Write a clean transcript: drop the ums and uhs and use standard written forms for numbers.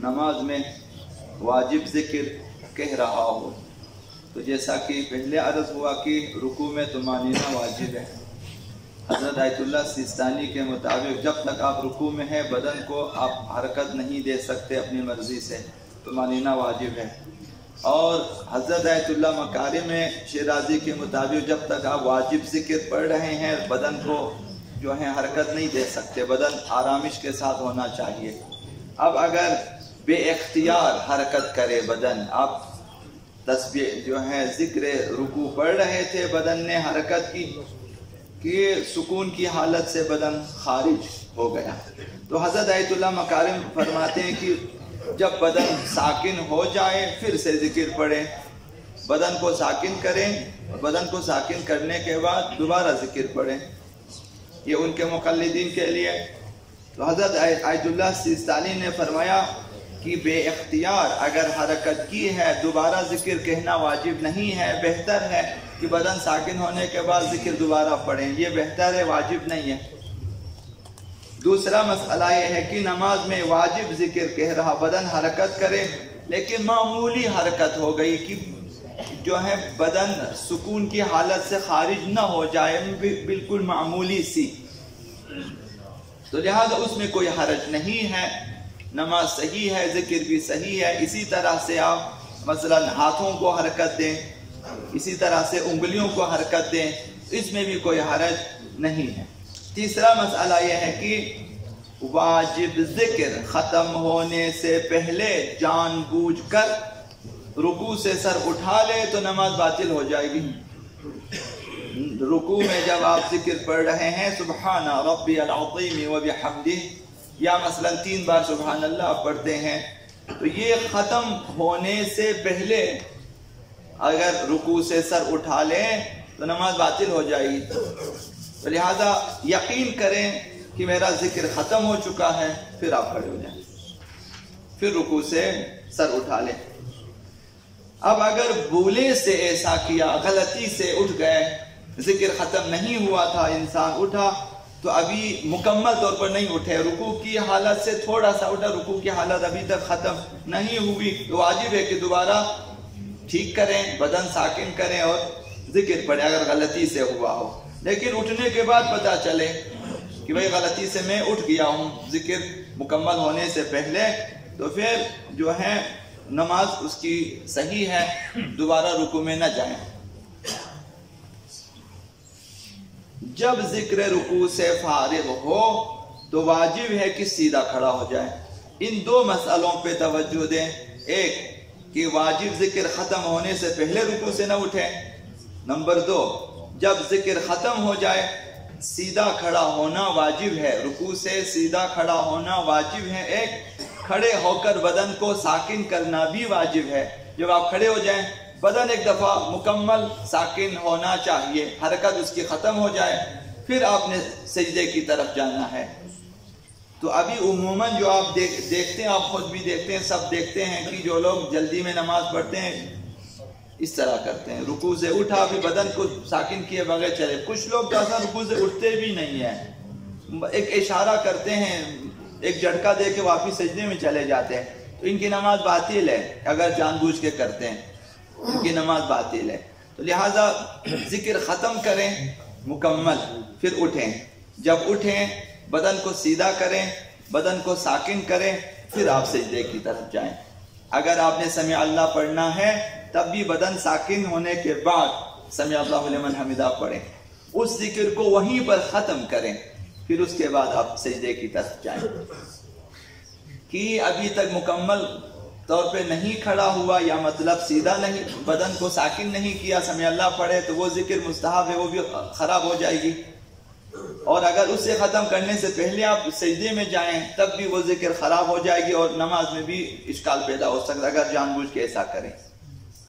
नमाज में वाजिब ज़िक्र कह रहा हो, तो जैसा कि पहले अर्ज़ हुआ कि रुकू में तुमानीना वाजिब है। हज़रत आयतुल्लाह सिस्तानी के मुताबिक जब तक आप रुकू में हैं बदन को आप हरकत नहीं दे सकते अपनी मर्ज़ी से, तुमानीना वाजिब है। और हज़रत आयतुल्लाह मकारिम शिराज़ी के मुताबिक जब तक आप वाजिब ज़िक्र पढ़ रहे हैं बदन को जो है हरकत नहीं दे सकते, बदन आरामिश के साथ होना चाहिए। अब अगर बेइख्तियार हरकत करे बदन, आप तस्बीह जो है ज़िक्र रुकू पढ़ रहे थे, बदन ने हरकत की कि सुकून की हालत से बदन खारिज हो गया, तो हज़रत आयतुल्लाह मकारिम फरमाते हैं कि जब बदन साकिन हो जाए फिर से ज़िक्र पढ़ें, बदन को साकिन करें, बदन को साकिन करने के बाद दोबारा ज़िक्र पढ़ें। ये उनके मुक़ल्लिदीन के लिए। तो हज़रत आयतुल्लाह सिस्तानी ने फरमाया कि बेइख्तियार अगर हरकत की है दोबारा ज़िक्र कहना वाजिब नहीं है, बेहतर है कि बदन साकिन होने के बाद ज़िक्र दोबारा पढ़ें, ये बेहतर है, वाजिब नहीं है। दूसरा मसला ये है कि नमाज में वाजिब ज़िक्र कह रहा, बदन हरकत करे लेकिन मामूली हरकत हो गई कि जो है बदन सुकून की हालत से खारिज न हो जाए, बिल्कुल मामूली सी, तो लिहाजा उसमें कोई हरज नहीं है, नमाज सही है, ज़िक्र भी सही है। इसी तरह से आप मसलन हाथों को हरकत दें, इसी तरह से उंगलियों को हरकत दें, इसमें भी कोई हरज नहीं है। तीसरा मसला यह है कि वाजिब ज़िक्र ख़त्म होने से पहले जानबूझकर रुकू से सर उठा ले तो नमाज बातिल हो जाएगी। रुकू में जब आप ज़िक्र पढ़ रहे हैं सुब्हाना रब्बियल अज़ीम व बिहम्दिही, या मसलन 3 बार सुब्हान अल्लाह पढ़ते हैं, तो ये ख़त्म होने से पहले अगर रुकू से सर उठा लें तो नमाज बातिल हो जाएगी। तो लिहाजा यकीन करें कि मेरा ज़िक्र ख़त्म हो चुका है, फिर आप खड़े हो जाएं, फिर रुकू से सर उठा लें। अब अगर भूले से ऐसा किया, गलती से उठ गए, ज़िक्र ख़त्म नहीं हुआ था, इंसान उठा तो अभी मुकम्मल तौर पर नहीं उठे, रुकू की हालत से थोड़ा सा उठा, रुकू की हालत अभी तक ख़त्म नहीं हुई, तो वाजिब है कि दोबारा ठीक करें, बदन साकिन करें और ज़िक्र पढ़ें अगर गलती से हुआ हो। लेकिन उठने के बाद पता चले कि भाई गलती से मैं उठ गया हूँ ज़िक्र मुकम्मल होने से पहले, तो फिर जो है नमाज उसकी सही है, दोबारा रुकू में न जाएं। जब ज़िक्र रुकू से फारिग हो तो वाजिब है कि सीधा खड़ा हो जाए। इन 2 मसलों पे तवज्जो दें, एक कि वाजिब ज़िक्र ख़त्म होने से पहले रुकू से न उठें, नंबर 2 जब ज़िक्र ख़त्म हो जाए सीधा खड़ा होना वाजिब है, रुकू से सीधा खड़ा होना वाजिब है। एक खड़े होकर बदन को साकिन करना भी वाजिब है। जब आप खड़े हो जाएं बदन एक दफ़ा मुकम्मल साकिन होना चाहिए, हरकत उसकी ख़त्म हो जाए, फिर आपने सजदे की तरफ जाना है। तो अभी उमूमन जो आप देखते हैं, आप खुद भी देखते हैं, सब देखते हैं कि जो लोग जल्दी में नमाज पढ़ते हैं इस तरह करते हैं, रुकू से उठा अभी बदन को साकिन किए बगैर चले। कुछ लोग तो ऐसा रुकू से उठते भी नहीं है, एक इशारा करते हैं, एक झटका दे के वापिस सजदे में चले जाते हैं, तो इनकी नमाज बातिल है। अगर जानबूझ के करते हैं इनकी नमाज बातिल है। तो लिहाजा ज़िक्र ख़त्म करें मुकम्मल, फिर उठें, जब उठें बदन को सीधा करें, बदन को साकिन करें, फिर आप सजदे की तरफ जाएं। अगर आपने समी अल्लाह पढ़ना है तब भी बदन साकिन होने के बाद समी अल्लाहु लिमन हमिदा पढ़ें, उस ज़िक्र को वहीं पर ख़त्म करें, फिर उसके बाद आप सजदे की तरफ जाएं। कि अभी तक मुकम्मल तौर पे नहीं खड़ा हुआ या मतलब सीधा नहीं, बदन को साकिन नहीं किया, समी अल्लाह पढ़े, तो वो ज़िक्र मुस्तहब है, वो भी ख़राब हो जाएगी। और अगर उससे ख़त्म करने से पहले आप सजदे में जाएं तब भी वो ज़िक्र ख़राब हो जाएगी और नमाज में भी इश्काल पैदा हो सकता है अगर जानबूझ के ऐसा करें।